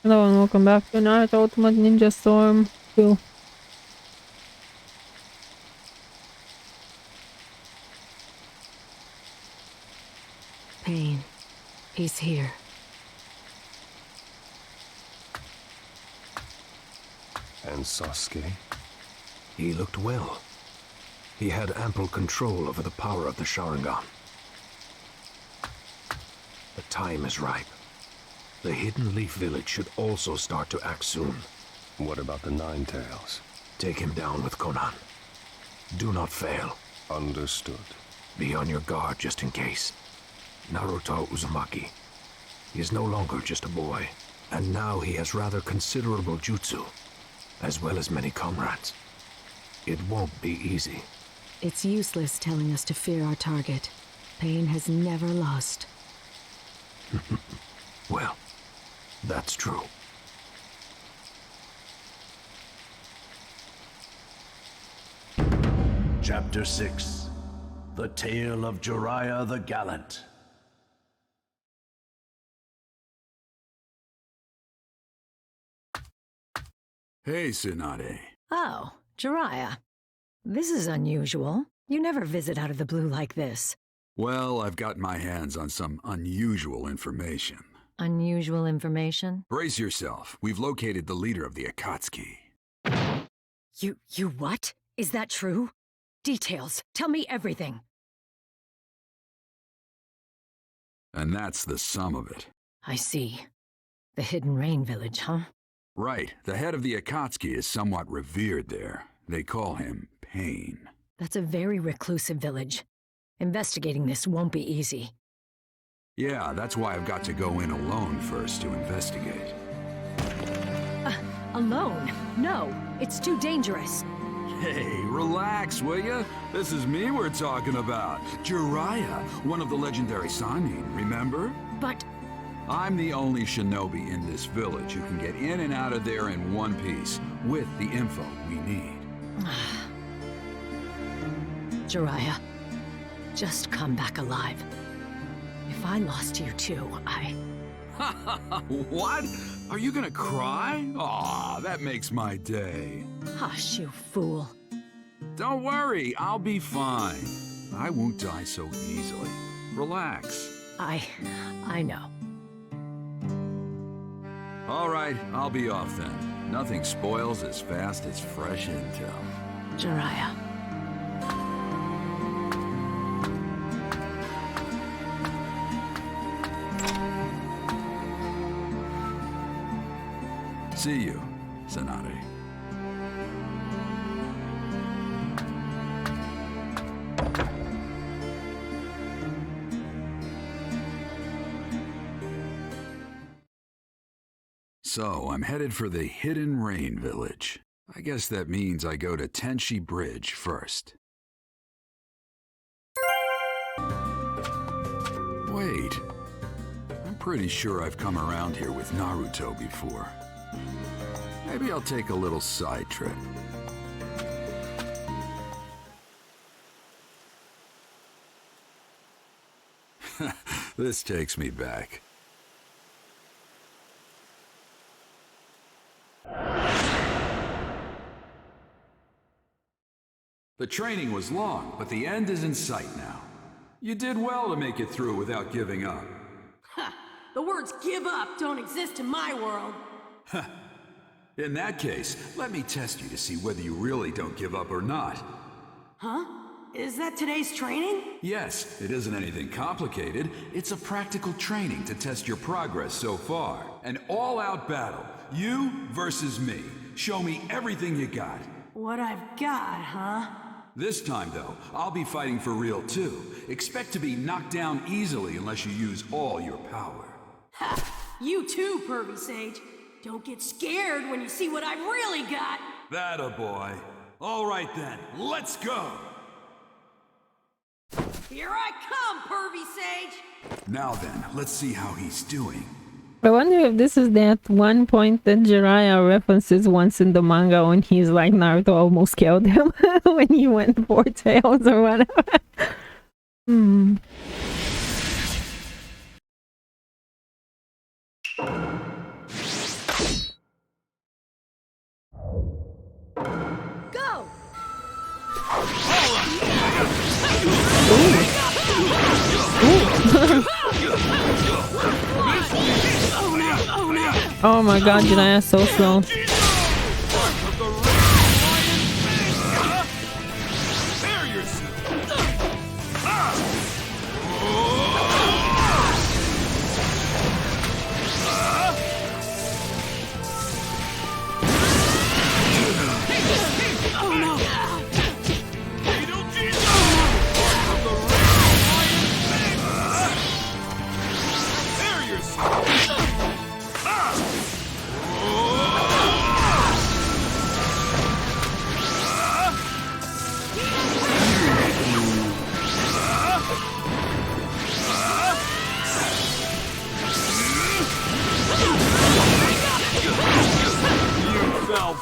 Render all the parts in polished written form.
Hello and welcome back to Naruto Ultimate Ninja Storm 2. Pain. He's here. And Sasuke? He looked well. He had ample control over the power of the Sharingan. The time is ripe. The Hidden Leaf Village should also start to act soon. What about the Nine Tails? Take him down with Konan. Do not fail. Understood. Be on your guard just in case. Naruto Uzumaki. He is no longer just a boy, and now he has rather considerable jutsu, as well as many comrades. It won't be easy. It's useless telling us to fear our target. Pain has never lost. Well, that's true. Chapter 6. The Tale of Jiraiya the Gallant. Hey, Tsunade. Oh, Jiraiya. This is unusual. You never visit out of the blue like this. Well, I've got my hands on some unusual information. Unusual information? Brace yourself. We've located the leader of the Akatsuki. You what? Is that true? Details. Tell me everything. And that's the sum of it. I see. The Hidden Rain Village, huh? Right. The head of the Akatsuki is somewhat revered there. They call him Pain. That's a very reclusive village. Investigating this won't be easy. Yeah, that's why I've got to go in alone first to investigate. Alone? No, it's too dangerous. Hey, relax, will ya? This is me we're talking about. Jiraiya, one of the legendary Sannin, remember? But... I'm the only shinobi in this village who can get in and out of there in one piece, with the info we need. Jiraiya, just come back alive. If I lost you too, What? Are you gonna cry? Aw, that makes my day. Hush, you fool. Don't worry, I'll be fine. I won't die so easily. Relax. I know. All right, I'll be off then. Nothing spoils as fast as fresh intel. Jiraiya. See you, Tsunade. So, I'm headed for the Hidden Rain Village. I guess that means I go to Tenshi Bridge first. Wait. I'm pretty sure I've come around here with Naruto before. Maybe I'll take a little side trip. This takes me back. The training was long, but the end is in sight now. You did well to make it through without giving up. Ha! The words give up don't exist in my world. In that case, let me test you to see whether you really don't give up or not. Huh? Is that today's training? Yes, it isn't anything complicated. It's a practical training to test your progress so far. An all-out battle. You versus me. Show me everything you got. What I've got, huh? This time, though, I'll be fighting for real, too. Expect to be knocked down easily unless you use all your power. Ha! You too, Pervy Sage. Don't get scared when you see what I've really got. That boy. All right then, let's go! Here I come, Pervy Sage! Now then, let's see how he's doing. I wonder if this is that one point that Jiraiya references once in the manga when he's like Naruto almost killed him when he went four tails or whatever. Oh my god, Jiraiya so slow.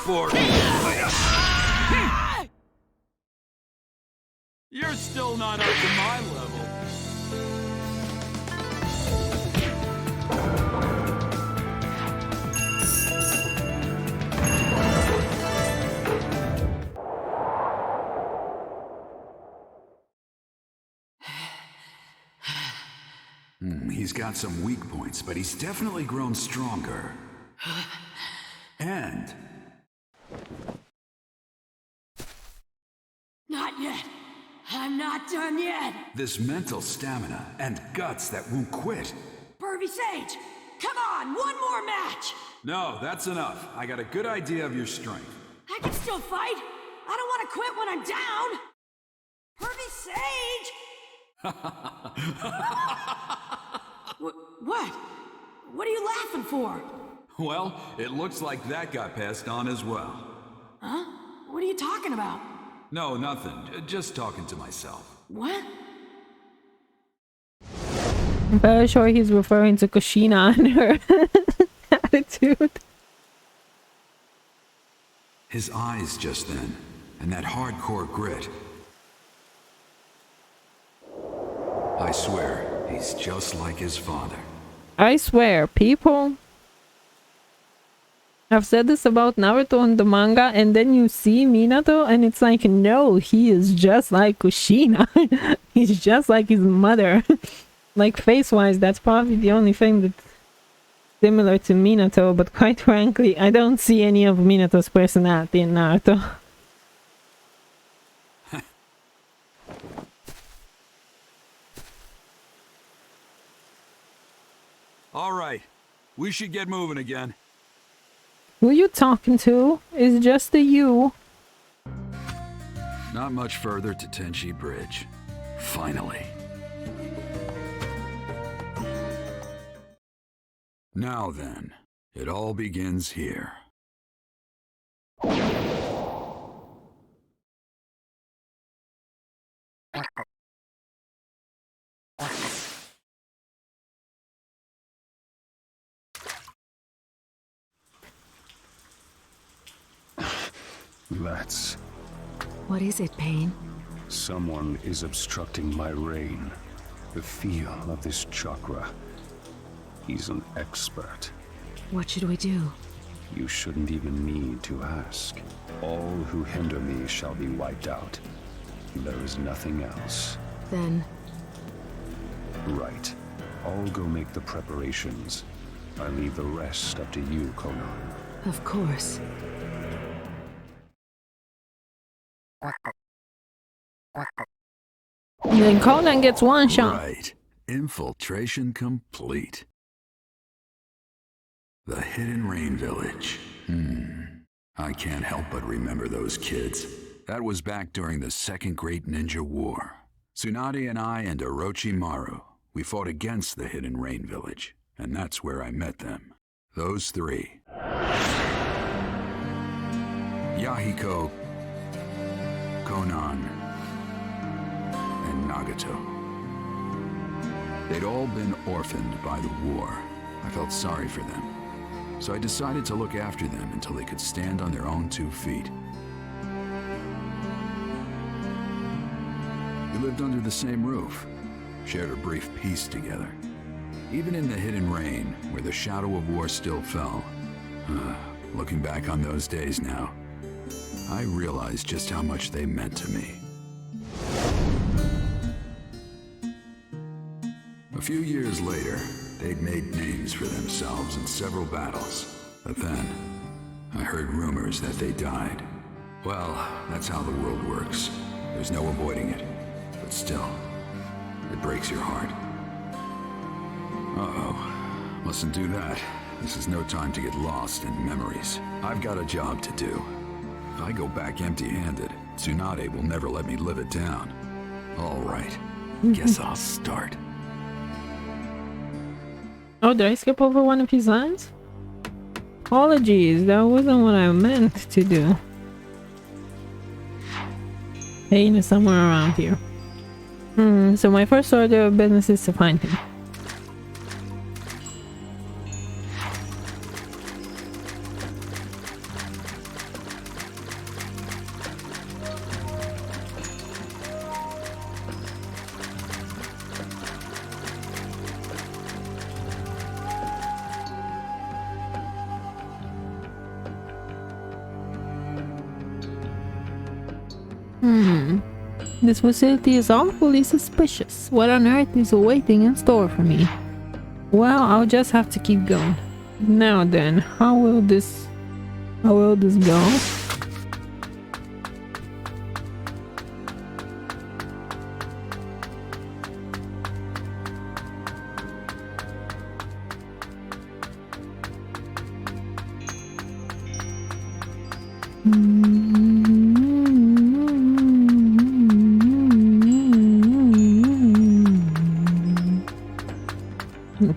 For you're still not up to my level. He's got some weak points, but he's definitely grown stronger. And Not yet. I'm not done yet. this mental stamina and guts that won't quit. Pervy Sage, come on, one more match. No, that's enough. I got a good idea of your strength. I can still fight. I don't want to quit when I'm down. Pervy Sage. What? What are you laughing for? Well, it looks like that got passed on as well. Huh? What are you talking about? No, nothing. Just talking to myself. What? I'm very sure he's referring to Kushina and her attitude. His eyes just then, and that hardcore grit. I swear, he's just like his father. I swear, people. I've said this about Naruto in the manga, and then you see Minato, and it's like, no, he is just like Kushina. He's just like his mother. Like, face-wise, that's probably the only thing that's similar to Minato, but quite frankly, I don't see any of Minato's personality in Naruto. All right, we should get moving again. Who you talking to? It's just a you. Not much further to Tenchi Bridge. Finally. Now then, it all begins here. That's... What is it, Pain? someone is obstructing my reign. The feel of this chakra. He's an expert. What should we do? You shouldn't even need to ask. All who hinder me shall be wiped out. There is nothing else. Then, Right. I'll go make the preparations. I leave the rest up to you, Conan. of course. And then Conan gets one shot. Right. Infiltration complete. The Hidden Rain Village. I can't help but remember those kids. That was back during the Second Great Ninja War. Tsunade and I and Orochimaru, we fought against the Hidden Rain Village, and that's where I met them. Those three. Yahiko, Conan, and Nagato. They'd all been orphaned by the war. I felt sorry for them. So I decided to look after them until they could stand on their own 2 feet. We lived under the same roof, shared a brief peace together. Even in the Hidden Rain, where the shadow of war still fell. Looking back on those days now, I realized just how much they meant to me. A few years later, they'd made names for themselves in several battles. But then, I heard rumors that they died. Well, that's how the world works. There's no avoiding it. But still, it breaks your heart. Uh-oh. Mustn't do that. This is no time to get lost in memories. I've got a job to do. If I go back empty-handed, Tsunade will never let me live it down. All right. Guess I'll start. Oh, did I skip over one of his lines? Apologies, that wasn't what I meant to do. Pain is somewhere around here. So my first order of business is to find him. This facility is awfully suspicious. What on earth is waiting in store for me? Well, I'll just have to keep going. Now then, how will this go?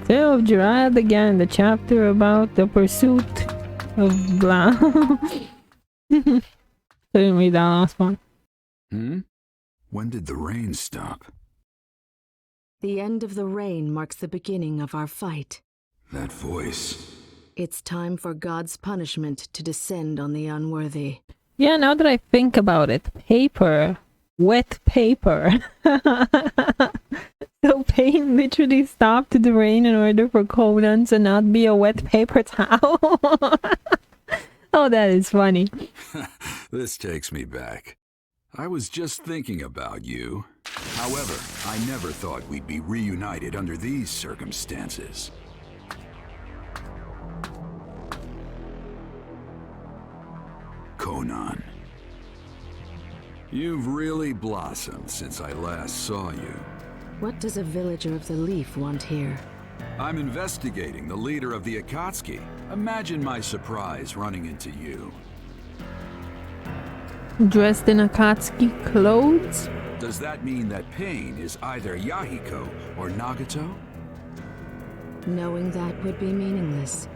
Tale of Jiraiya began the chapter about the pursuit of blah. Didn't read that last one. When did the rain stop? The end of the rain marks the beginning of our fight. That voice. It's time for God's punishment to descend on the unworthy. Yeah, now that I think about it, paper. Wet paper. So Pain literally stopped the rain in order for Conan to not be a wet paper towel. Oh, that is funny. This takes me back. I was just thinking about you. However, I never thought we'd be reunited under these circumstances. Conan. You've really blossomed since I last saw you. What does a villager of the Leaf want here? I'm investigating the leader of the Akatsuki. Imagine my surprise running into you. Dressed in Akatsuki clothes? Does that mean that Pain is either Yahiko or Nagato? Knowing that would be meaningless.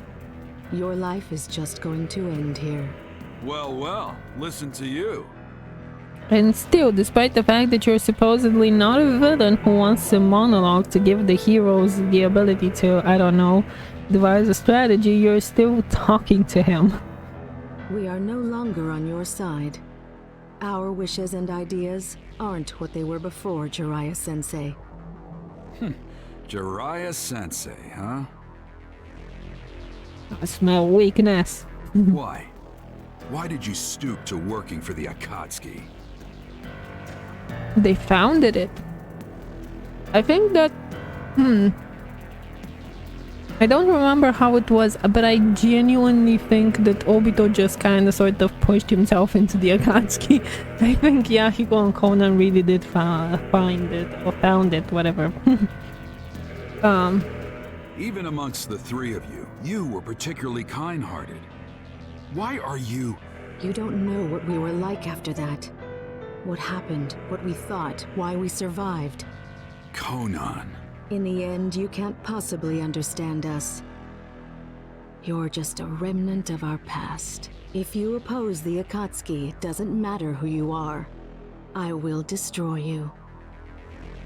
Your life is just going to end here. Well, listen to you. And still, despite the fact that you're supposedly not a villain who wants to monologue to give the heroes the ability to, I don't know, devise a strategy, you're still talking to him. We are no longer on your side. Our wishes and ideas aren't what they were before, Jiraiya-sensei. Jiraiya-sensei, huh? I smell weakness. Why? Why did you stoop to working for the Akatsuki? They founded it. I think that... I don't remember how it was, but I genuinely think that Obito just kind of sort of pushed himself into the Akatsuki. I think Yahiko and Conan really did find it, or found it, whatever. Even amongst the three of you, you were particularly kind-hearted. Why are you... You don't know what we were like after that. What happened, what we thought, why we survived. Conan. In the end, you can't possibly understand us. You're just a remnant of our past. If you oppose the Akatsuki, it doesn't matter who you are. I will destroy you.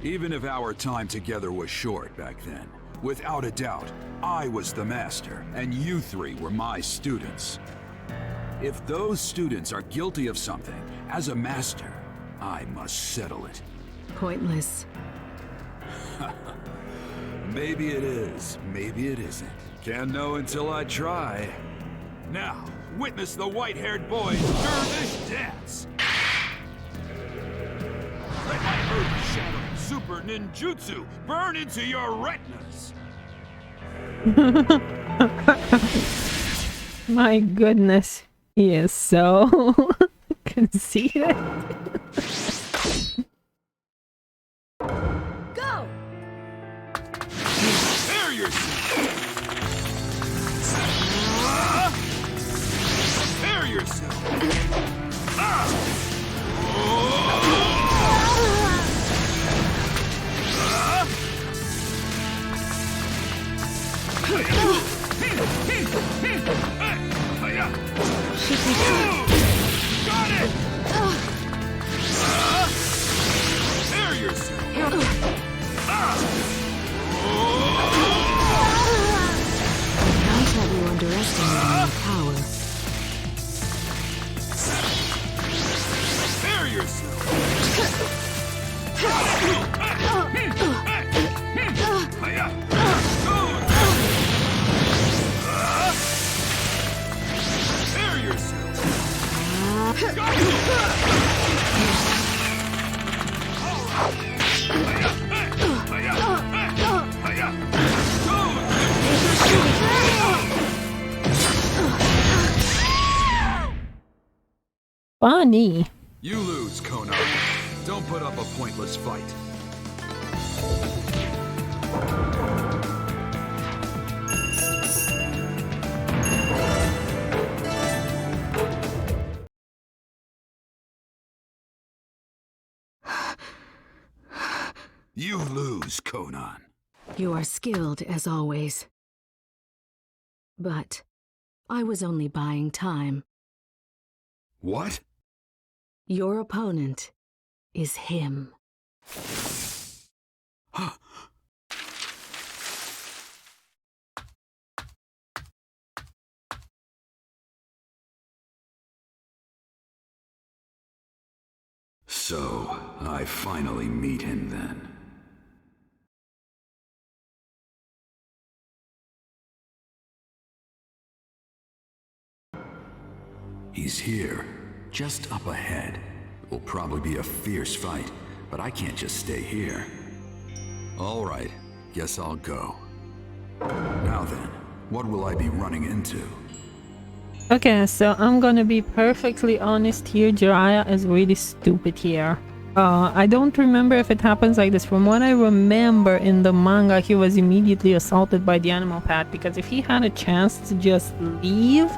Even if our time together was short back then, without a doubt, I was the master, and you three were my students. If those students are guilty of something, as a master, I must settle it. Pointless. Maybe it is, maybe it isn't. Can't know until I try. Now, witness the white-haired boys stir this dance! Let my earth-shattering super ninjutsu burn into your retinas! My goodness, he is so conceited. Go! Prepare yourself! Prepare yourself! Got it! Prepare yourself! Don't have you underestimate my power. Prepare yourself! Prepare Funny. You lose, Conan. Don't put up a pointless fight. You lose, Conan. You are skilled as always. But I was only buying time. What? Your opponent is him. So, I finally meet him then. He's here, just up ahead. It will probably be a fierce fight, but I can't just stay here. All right, guess I'll go. Now then, what will I be running into? Okay, so I'm gonna be perfectly honest here. Jiraiya is really stupid here. I don't remember if it happens like this. From what I remember in the manga, he was immediately assaulted by the animal pet, because if he had a chance to just leave,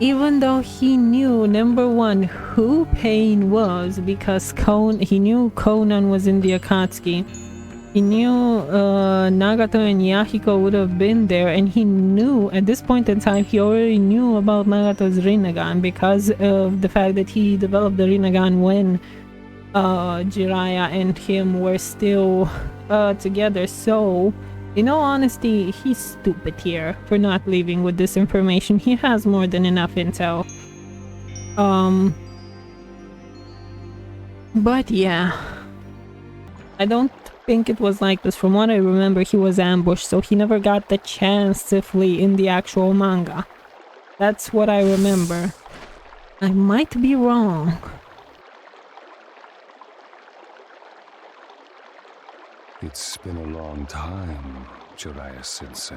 even though he knew, number one, who Pain was, because he knew Conan was in the Akatsuki. He knew Nagato and Yahiko would have been there, and he knew, at this point in time, he already knew about Nagato's Rinnegan because of the fact that he developed the Rinnegan when Jiraiya and him were still together. So, in all honesty, he's stupid here for not leaving with this information. He has more than enough intel. But yeah, I don't think it was like this. From what I remember, he was ambushed, so he never got the chance to flee in the actual manga. That's what I remember. I might be wrong. It's been a long time, Jiraiya-sensei.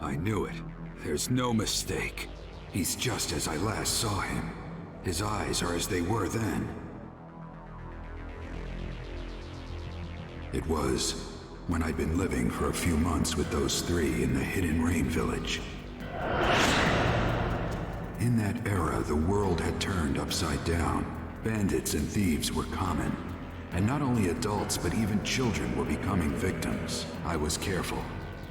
I knew it. There's no mistake. He's just as I last saw him. His eyes are as they were then. It was when I'd been living for a few months with those three in the Hidden Rain village. In that era, the world had turned upside down. Bandits and thieves were common. And not only adults, but even children were becoming victims. I was careful,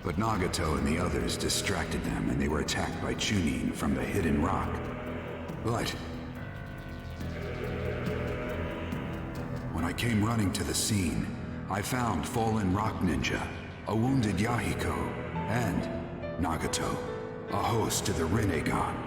but Nagato and the others distracted them and they were attacked by Chunin from the Hidden Rock. But when I came running to the scene, I found fallen rock ninja, a wounded Yahiko, and Nagato, a host to the Rinnegan.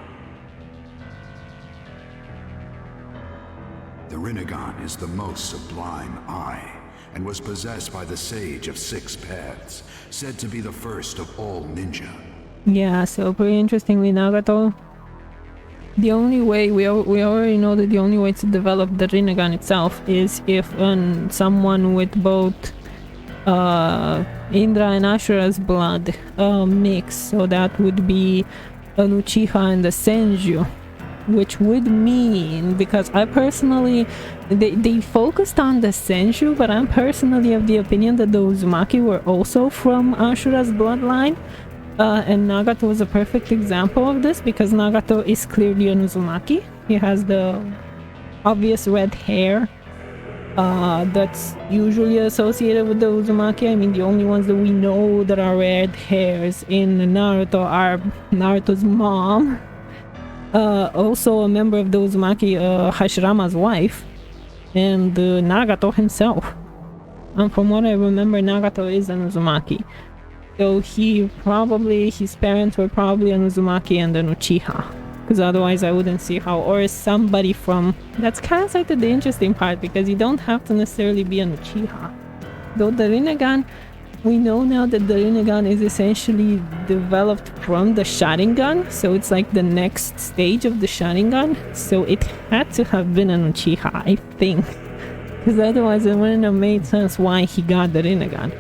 The Rinnegan is the most sublime eye, and was possessed by the Sage of Six Paths, said to be the first of all ninja. Yeah, so pretty interestingly, Nagato the only way we already know that the only way to develop the Rinnegan itself is if someone with both Indra and Ashura's blood mix. So that would be an Uchiha and a Senju, which would mean, because I personally, they focused on the Senju, but I'm personally of the opinion that the Uzumaki were also from Ashura's bloodline. And Nagato was a perfect example of this, because Nagato is clearly an Uzumaki. He has the obvious red hair that's usually associated with the Uzumaki. I mean, the only ones that we know that are red hairs in Naruto are Naruto's mom, also a member of the Uzumaki, Hashirama's wife, and Nagato himself. And from what I remember, Nagato is an Uzumaki. So his parents were probably an Uzumaki and an Uchiha. Because otherwise I wouldn't see how, or somebody from... That's kind of like the interesting part, because you don't have to necessarily be an Uchiha. Though the Rinnegan, we know now that the Rinnegan is essentially developed from the Sharingan. So it's like the next stage of the Sharingan. So it had to have been an Uchiha, I think. Because otherwise it wouldn't have made sense why he got the Rinnegan.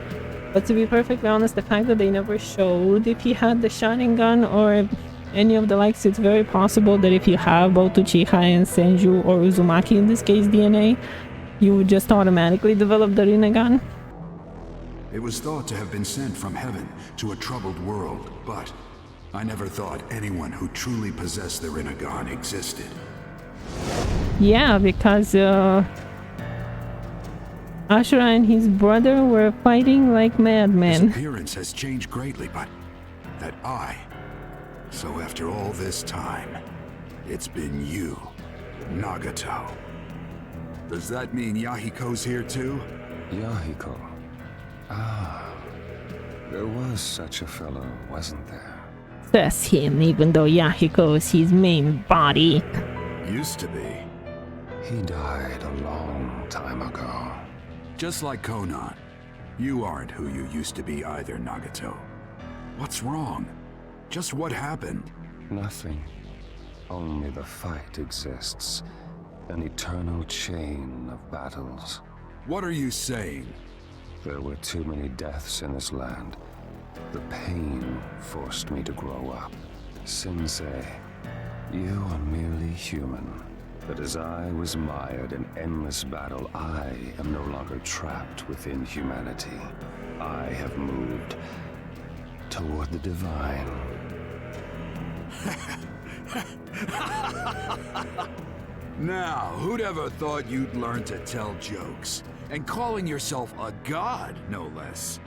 But to be perfectly honest, the fact that they never showed if he had the Sharingan or any of the likes, it's very possible that if you have both Uchiha and Senju, or Uzumaki in this case DNA, you would just automatically develop the Rinnegan. It was thought to have been sent from heaven to a troubled world, but I never thought anyone who truly possessed the Rinnegan existed. Yeah, because Ashura and his brother were fighting like madmen. His appearance has changed greatly, but that eye. So after all this time, it's been you, Nagato. Does that mean Yahiko's here too? Yahiko. Ah, there was such a fellow, wasn't there? That's him, even though Yahiko is his main body. Used to be. He died a long time ago. Just like Konan, you aren't who you used to be either, Nagato. What's wrong? Just what happened? Nothing. Only the fight exists. An eternal chain of battles. What are you saying? There were too many deaths in this land. The pain forced me to grow up. Sensei, you are merely human. But as I was mired in endless battle, I am no longer trapped within humanity. I have moved toward the divine. Now, who'd ever thought you'd learn to tell jokes? And calling yourself a god, no less.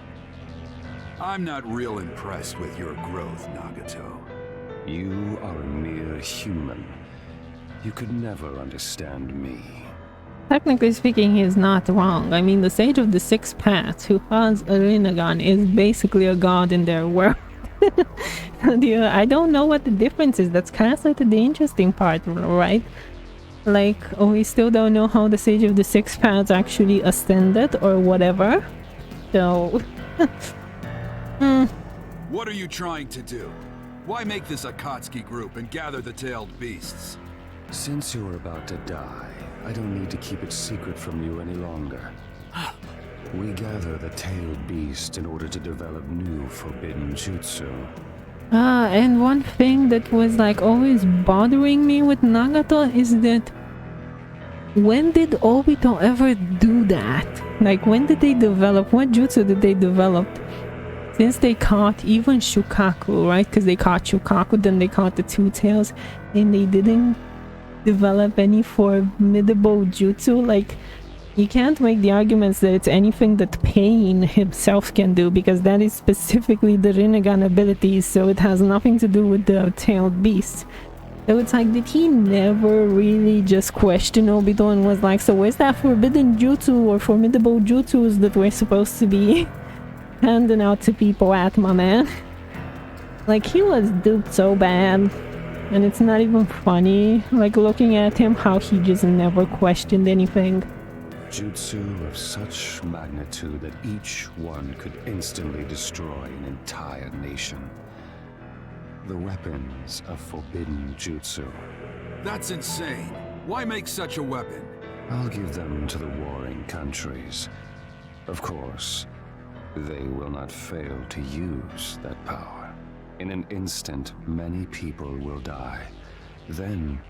I'm not real impressed with your growth, Nagato. You are a mere human. You could never understand me. Technically speaking, he is not wrong. I mean, the Sage of the Six Paths, who has a Rinnegan, is basically a god in their world. I don't know what the difference is. That's kind of like the interesting part, right? Like, we still don't know how the Sage of the Six Paths actually ascended or whatever. So... What are you trying to do? Why make this Akatsuki group and gather the tailed beasts? Since you are about to die, I don't need to keep it secret from you any longer. We gather the tailed beast in order to develop new forbidden jutsu. And one thing that was like always bothering me with Nagato is that when did Obito ever do that? Like, when did they develop, what jutsu did they develop? Since they caught even Shukaku, right? Because they caught Shukaku, then they caught the Two Tails, and they didn't develop any formidable jutsu. Like, you can't make the arguments that it's anything that Pain himself can do, because that is specifically the Rinnegan abilities, so it has nothing to do with the tailed beast. So it's like, did he never really just question Obito and was like, so where's that forbidden jutsu or formidable jutsus that we're supposed to be handing out to people at, my man? Like, he was duped so bad. And it's not even funny, like, looking at him, how he just never questioned anything. Jutsu of such magnitude that each one could instantly destroy an entire nation. The weapons of forbidden jutsu. That's insane. Why make such a weapon? I'll give them to the warring countries. Of course, they will not fail to use that power. In an instant, many people will die. Then,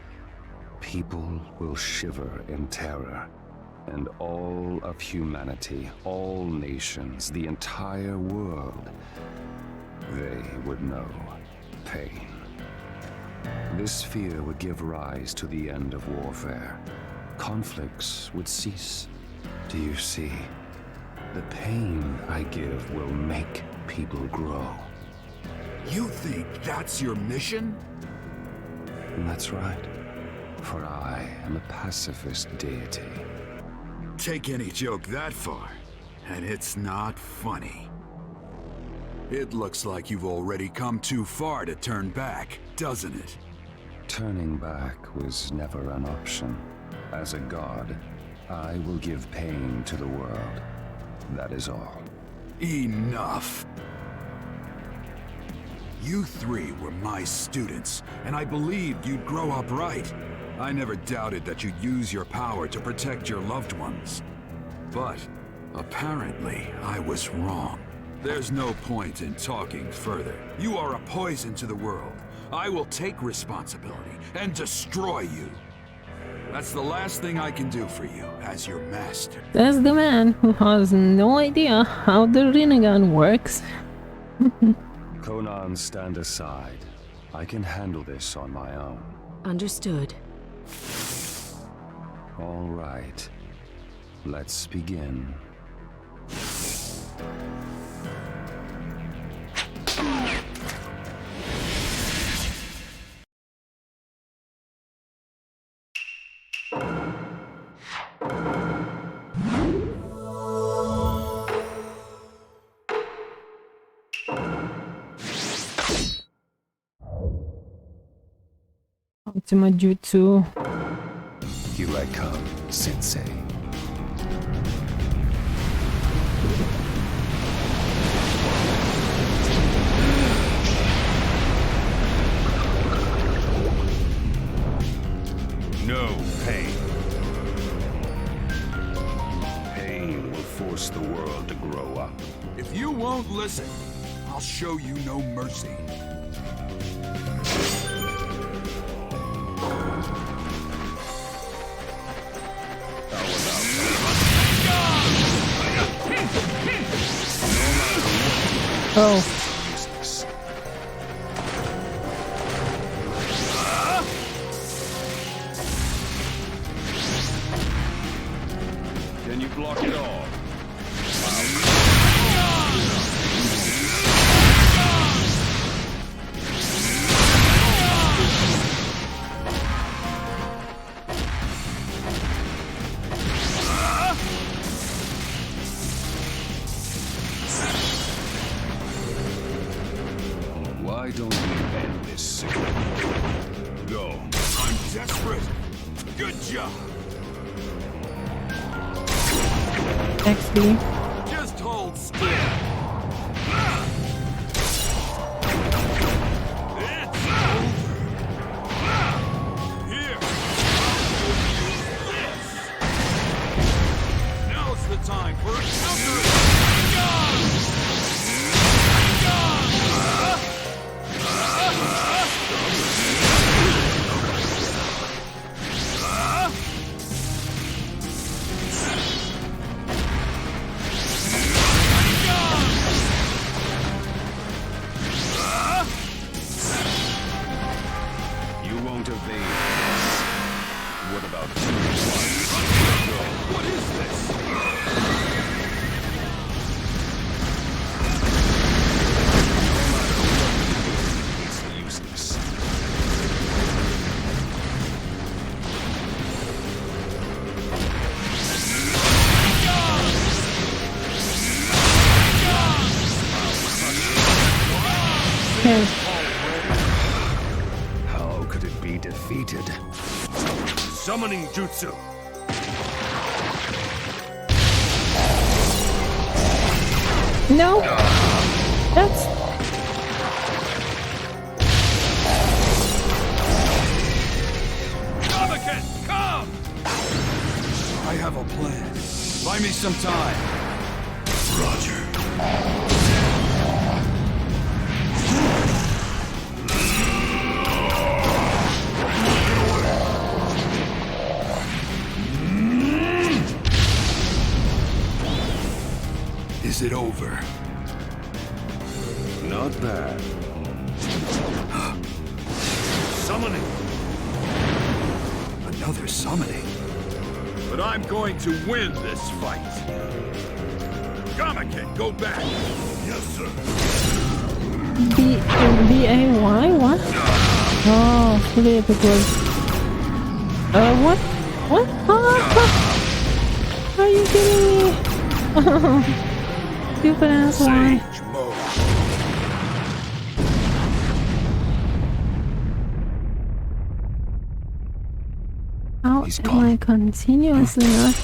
people will shiver in terror. And all of humanity, all nations, the entire world, they would know pain. This fear would give rise to the end of warfare. Conflicts would cease. Do you see? The pain I give will make people grow. You think that's your mission? That's right. For I am a pacifist deity. Take any joke that far, and it's not funny. It looks like you've already come too far to turn back, doesn't it? Turning back was never an option. As a god, I will give pain to the world. That is all. Enough! You three were my students, and I believed you'd grow up right. I never doubted that you'd use your power to protect your loved ones. But, apparently, I was wrong. There's no point in talking further. You are a poison to the world. I will take responsibility and destroy you. That's the last thing I can do for you as your master. That's the man who has no idea how the Rinnegan works. Conan, stand aside. I can handle this on my own. Understood. All right. Let's begin. Ultima Jutsu. Here I come, Sensei. No pain. Pain will force the world to grow up. If you won't listen, I'll show you no mercy. Oh. Can you block it all? Why don't we end this soon? Go. I'm desperate. Good job. XD. Just hold still. It's over. Here. This. Now's the time for a counter. What about you? What is this? It's useless. How could it be defeated? Summoning jutsu. No. That's... some time. Roger. Is it over? Not bad. Summoning. Another summoning. But I'm going to win this fight. Gamake, go back. Yes, sir. B-A-Y? What? Oh, flip, it was... what? What? Are you kidding me? Stupid ass why? Sage mode. How am I continuously not...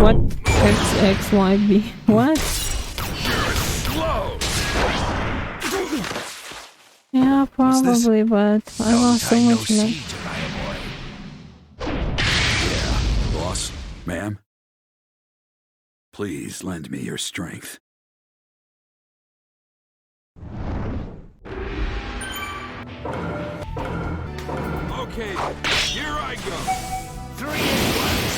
what? X, Y, B. What? Slow. Yeah, probably, but I lost so much life. Yeah, boss, ma'am. Please lend me your strength. Okay, here I go. 3 at once.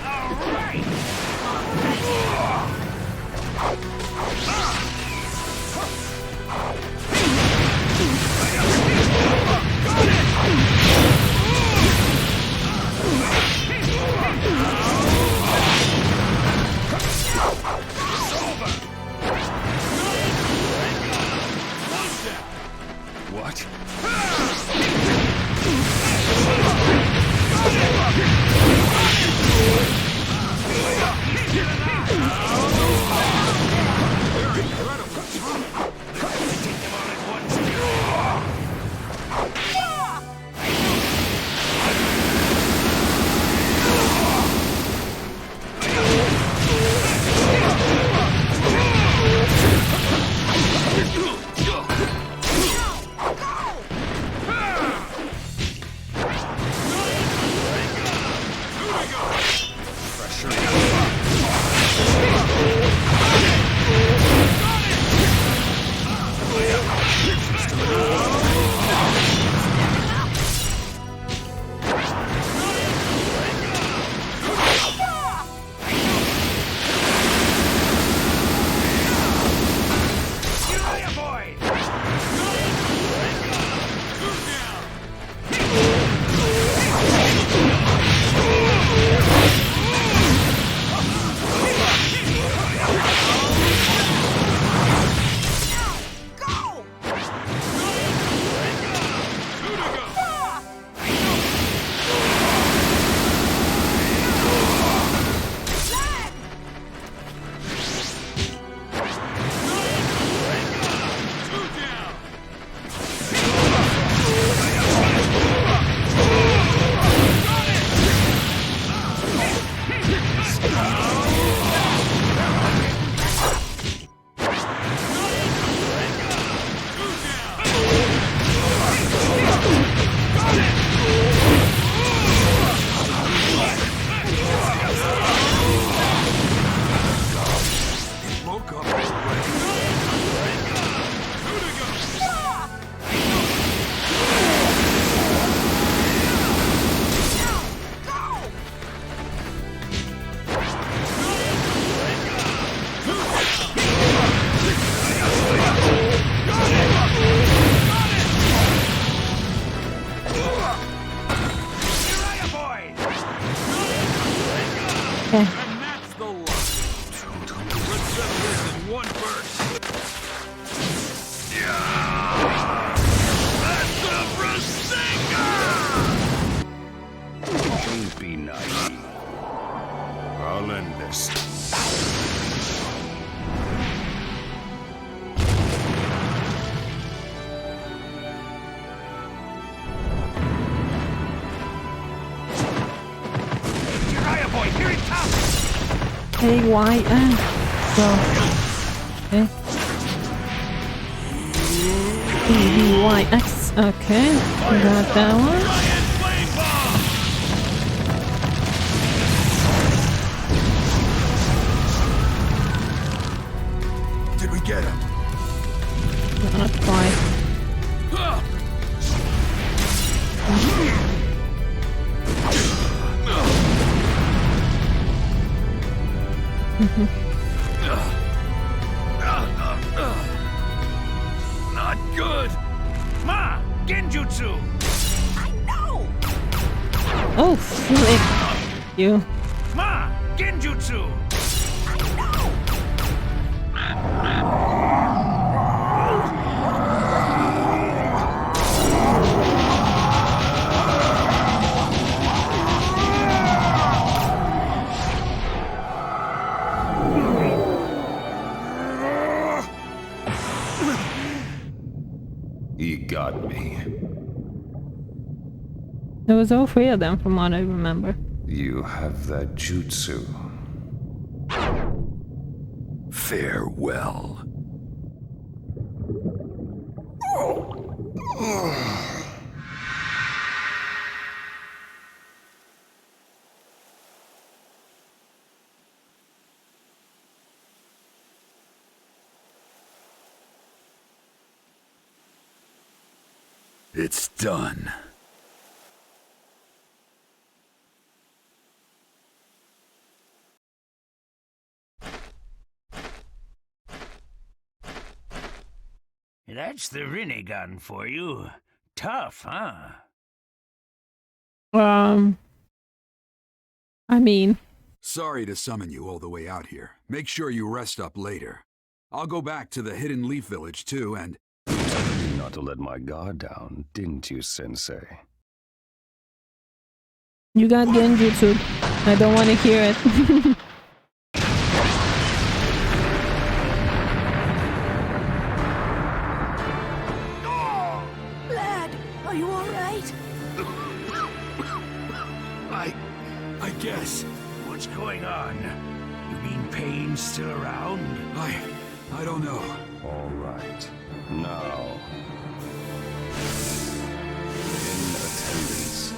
All right. What? A-Y-N. So, okay. E-B-Y-X. Okay, got that one. get him. Not quite. Not good! Ma! Genjutsu! I know! Oh, flip. You. Ma! Genjutsu! He got me. There was all three of them from what I remember. You have that jutsu. Farewell. It's done. That's the Rinnegan for you. Tough, huh? I mean, Sorry to summon you all the way out here. Make sure you rest up later. I'll go back to the Hidden Leaf Village too, and... Not to let my guard down, didn't you, Sensei? you got Genjutsu. I don't want to hear it. Lad, are you alright? I guess. What's going on? You mean pain's still around? I don't know. All right. Now, in attendance,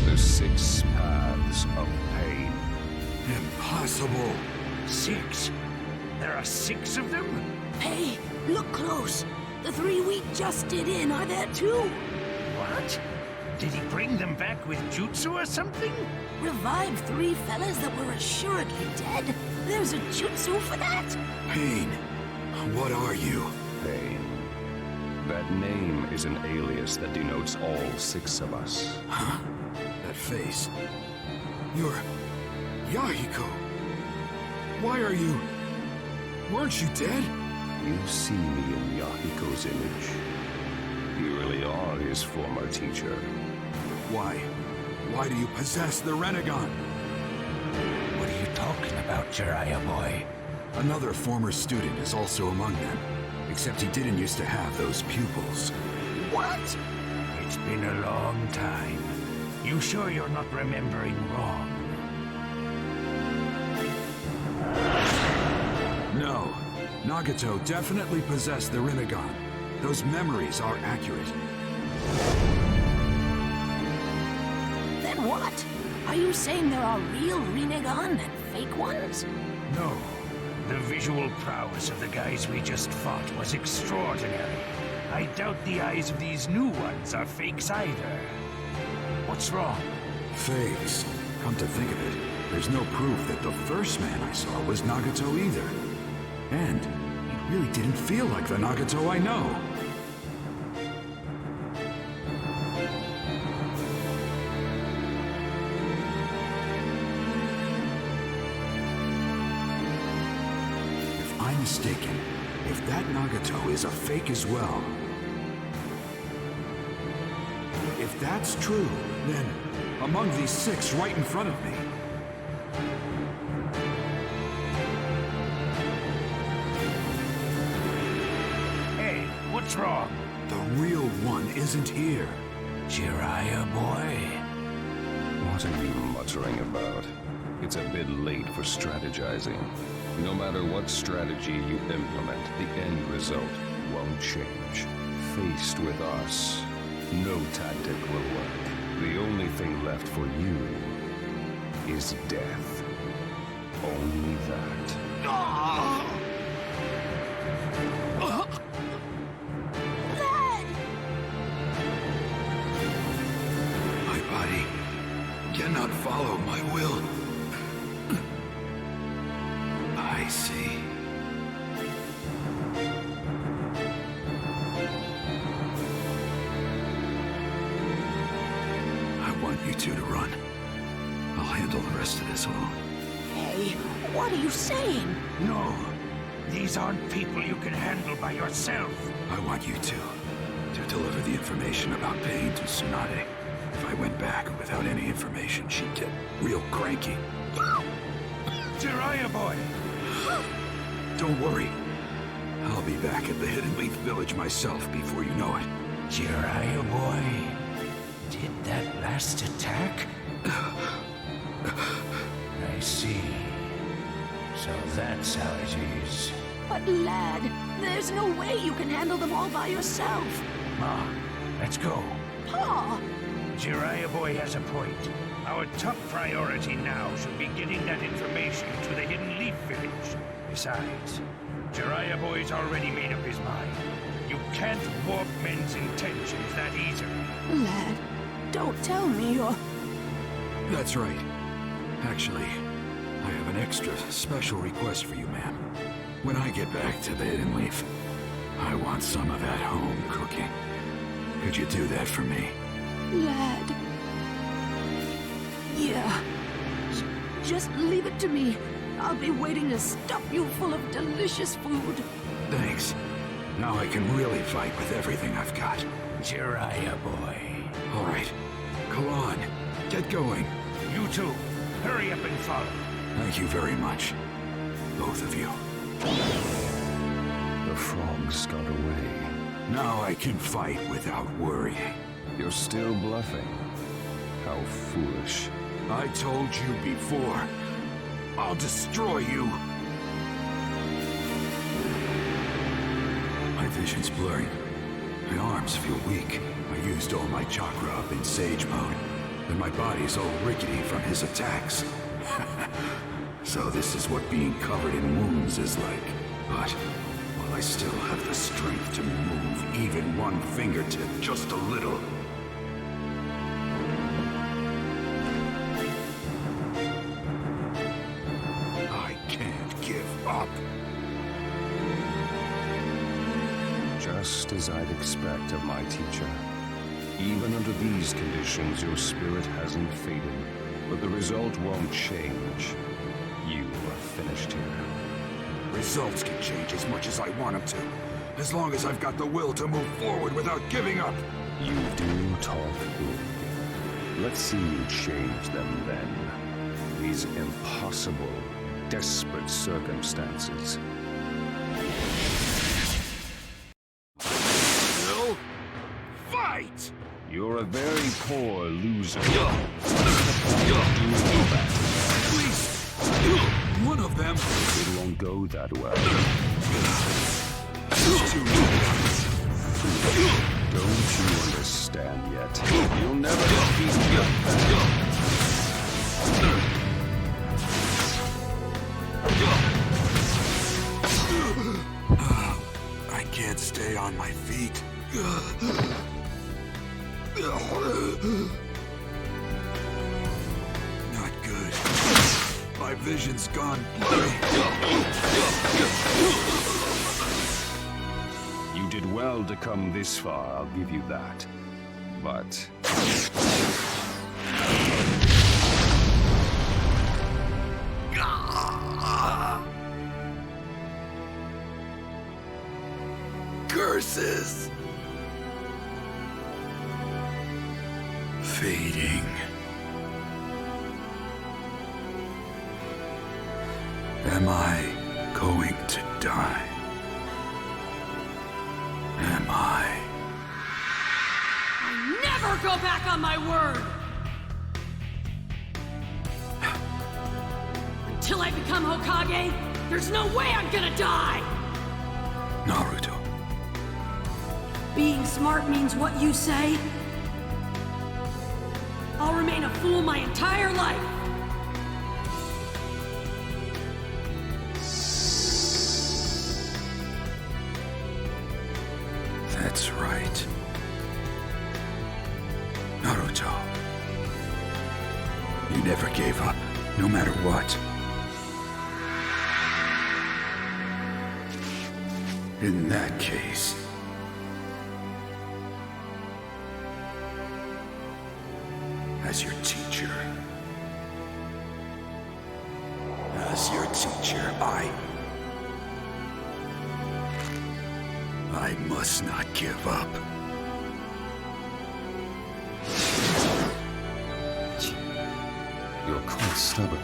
the 6 paths of pain. Impossible. 6? There are 6 of them? Hey, look close. The 3 we just did in are there too. What? Did he bring them back with jutsu or something? Revive 3 fellas that were assuredly dead? There's a jutsu for that? Pain. What are you? Pain. That name is an alias that denotes all 6 of us. Huh? That face. You're... Yahiko. Why are you... Weren't you dead? You see me in Yahiko's image. You really are his former teacher. Why? Why do you possess the Rinnegan? What are you talking about, Jiraiya boy? Another former student is also among them. Except he didn't used to have those pupils. What? It's been a long time. You sure you're not remembering wrong? No. Nagato definitely possessed the Rinnegan. Those memories are accurate. Then what? Are you saying there are real Rinnegan and fake ones? No. The visual prowess of the guys we just fought was extraordinary. I doubt the eyes of these new ones are fakes either. What's wrong? Fakes. Come to think of it, there's no proof that the first man I saw was Nagato either. And he really didn't feel like the Nagato I know. If I'm mistaken, if that Nagato is a fake as well, if that's true, then among these 6 right in front of me, Hey, what's wrong? the real one isn't here. Jiraiya boy? What are you muttering about? It's a bit late for strategizing. No matter what strategy you implement, the end result won't change. Faced with us, no tactic will work. The only thing left for you is death. Only that. see. I want you two to run. I'll handle the rest of this alone. Hey, what are you saying? No, these aren't people you can handle by yourself. I want you two to deliver the information about pain to Tsunade. If I went back without any information, she'd get real cranky. Jiraiya boy! Don't worry. I'll be back at the Hidden Leaf Village myself before you know it. Jiraiya boy? Did that last attack? I see. So that's how it is. But lad, there's no way you can handle them all by yourself. Ma, let's go. Pa! Jiraiya boy has a point. Our top priority now should be getting that information to the Hidden Leaf Village. Besides, Jiraiya boy's already made up his mind. You can't warp men's intentions that easily. Lad, don't tell me you're... That's right. Actually, I have an extra special request for you, ma'am. When I get back to the Hidden Leaf, I want some of that home cooking. Could you do that for me? Lad... Yeah. Just leave it to me. I'll be waiting to stuff you full of delicious food. Thanks. Now I can really fight with everything I've got. Jiraiya boy. All right. Go on. Get going. You two, hurry up and follow. Thank you very much. Both of you. The frogs got away. Now I can fight without worrying. You're still bluffing. How foolish. I told you before. I'll destroy you. My vision's blurring. My arms feel weak. I used all my chakra up in Sage mode. And my body's all rickety from his attacks. So this is what being covered in wounds is like. But while I still have the strength to move even one fingertip just a little, I can't give up. Just as I'd expect of my teacher. Even under these conditions, your spirit hasn't faded, but the result won't change. You are finished here. Results can change as much as I want them to, as long as I've got the will to move forward without giving up. You do talk big. Let's see you change them then. These impossible, desperate circumstances. Will fight! You're a very poor loser. Please! One of them! It won't go that well. Don't you understand yet? You'll never defeat me. I can't stay on my feet. Not good. My vision's gone blurry. You did well to come this far, I'll give you that. But... Curses! Fading. Am I going to die? Am I? Never go back on my word! Until I become Hokage, there's no way I'm gonna die! Naruto. Being smart means what you say? I'll remain a fool my entire life! That's right. Naruto. You never gave up, no matter what. In that case... as your teacher... I must not give up. You're quite stubborn.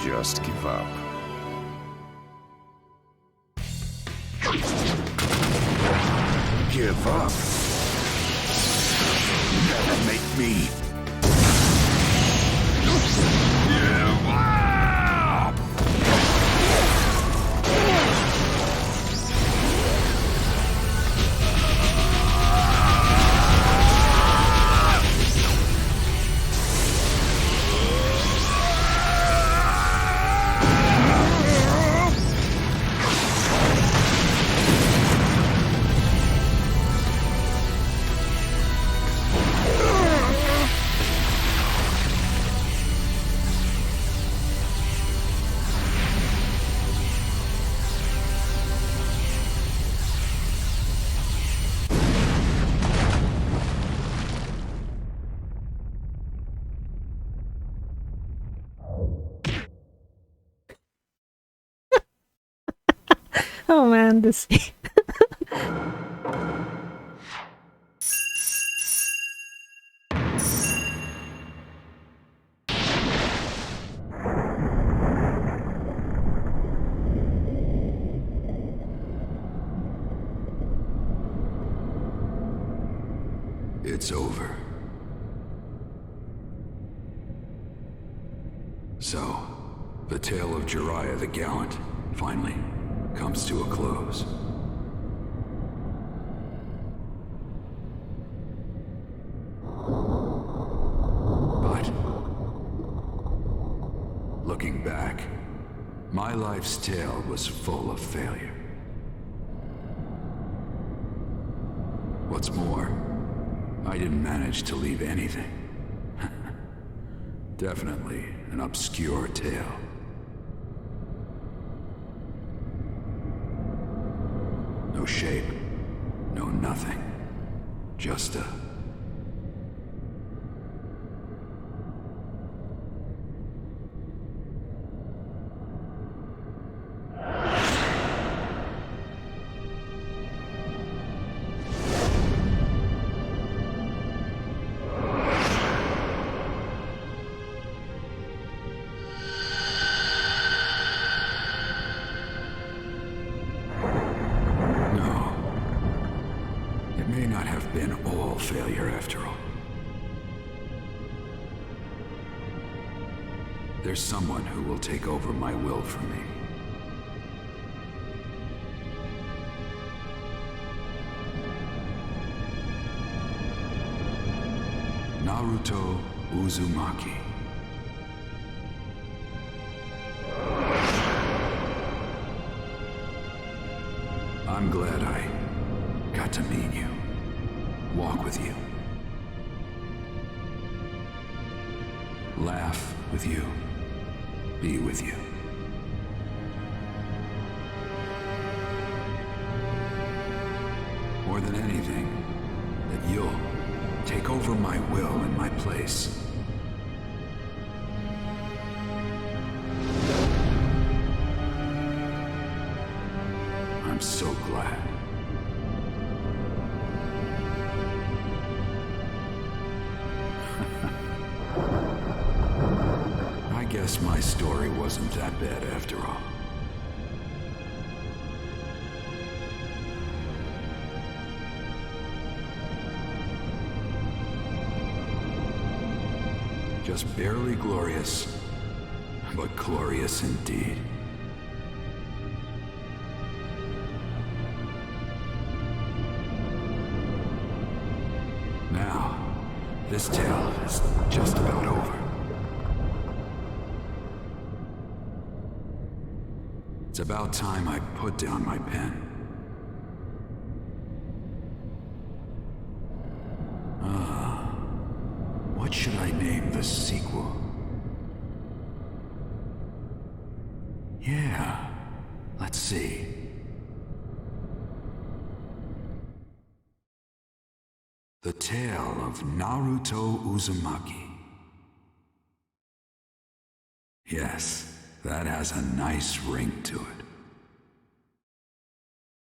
Just give up. Give up? Never make me. Give up! Oh man, this. It's over. So, the tale of Jiraiya the Gallant finally comes to a close. But, looking back, my life's tale was full of failure. What's more, I didn't manage to leave anything. Definitely an obscure tale. No shape, no nothing. Just a... failure after all. There's someone who will take over my will for me. Naruto Uzumaki. I'm glad I got to meet you. Walk with you. Laugh with you. Be with you. More than anything, that you'll take over my will in my place. I'm so glad. I guess my story wasn't that bad after all. Just barely glorious, but glorious indeed. Now, this tale is just about over. It's about time I put down my pen. What should I name the sequel? Yeah, let's see. The Tale of Naruto Uzumaki. Yes, that has a nice ring to it.